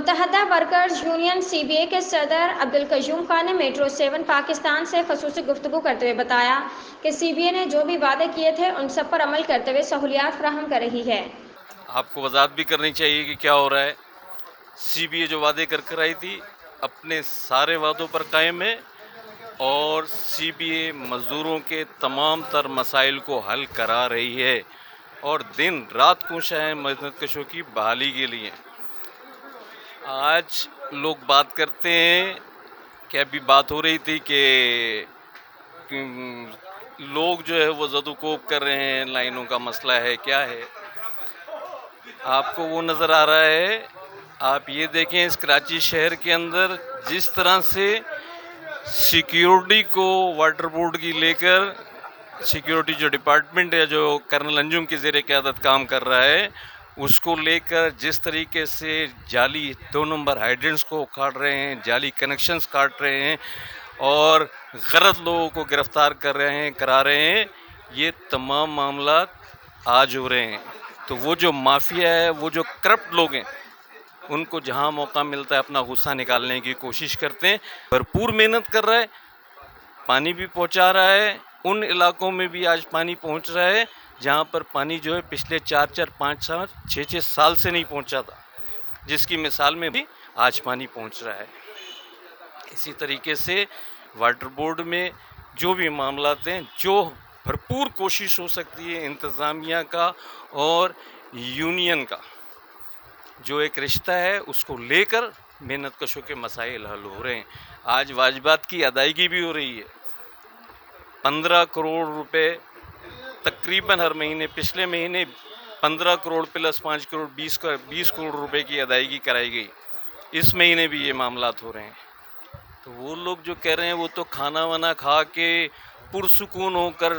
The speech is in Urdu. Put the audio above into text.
متحدہ ورکرز یونین سی بی اے کے صدر عبدالقیوم خان نے میٹرو 7 پاکستان سے خصوصی گفتگو کرتے ہوئے بتایا کہ سی بی اے نے جو بھی وعدے کیے تھے ان سب پر عمل کرتے ہوئے سہولیات فراہم کر رہی ہے۔ آپ کو وضاحت بھی کرنی چاہیے کہ کیا ہو رہا ہے۔ سی بی اے جو وعدے کر آئی تھی اپنے سارے وعدوں پر قائم ہے، اور سی بی اے مزدوروں کے تمام تر مسائل کو حل کرا رہی ہے، اور دن رات کوشاں ہیں محنت کشوں کی بحالی کے لیے۔ آج لوگ بات کرتے ہیں کہ ابھی بات ہو رہی تھی کہ لوگ جو ہے وہ زد و کوب کر رہے ہیں، لائنوں کا مسئلہ ہے، کیا ہے۔ آپ کو وہ نظر آ رہا ہے، آپ یہ دیکھیں اس کراچی شہر کے اندر جس طرح سے سیکیورٹی کو واٹر بورڈ کی لے کر سیکیورٹی جو ڈپارٹمنٹ ہے جو کرنل انجم کی زیر قیادت کام کر رہا ہے، اس کو لے کر جس طریقے سے جعلی 2 نمبر ہائیڈرنٹس کو اکھاڑ رہے ہیں، جعلی کنیکشنز کاٹ رہے ہیں اور غلط لوگوں کو گرفتار کرا رہے ہیں، یہ تمام معاملات آج ہو رہے ہیں۔ تو وہ جو مافیا ہے، وہ جو کرپٹ لوگ ہیں، ان کو جہاں موقع ملتا ہے اپنا غصہ نکالنے کی کوشش کرتے ہیں۔ بھرپور محنت کر رہا ہے، پانی بھی پہنچا رہا ہے، ان علاقوں میں بھی آج پانی پہنچ رہا ہے جہاں پر پانی جو ہے پچھلے 4 5 سال 6 سال سے نہیں پہنچا تھا، جس کی مثال میں بھی آج پانی پہنچ رہا ہے۔ اسی طریقے سے واٹر بورڈ میں جو بھی معاملات ہیں، جو بھرپور کوشش ہو سکتی ہے انتظامیہ کا اور یونین کا جو ایک رشتہ ہے، اس کو لے کر محنت کشوں کے مسائل حل ہو رہے ہیں۔ آج واجبات کی ادائیگی بھی ہو رہی ہے، 15 کروڑ روپے تقریباً ہر مہینے، پچھلے مہینے 15 کروڑ پلس 5 کروڑ 20 کروڑ روپے کی ادائیگی کرائی گئی۔ اس مہینے بھی یہ معاملات ہو رہے ہیں۔ تو وہ لوگ جو کہہ رہے ہیں وہ تو کھانا وانا کھا کے پرسکون ہو کر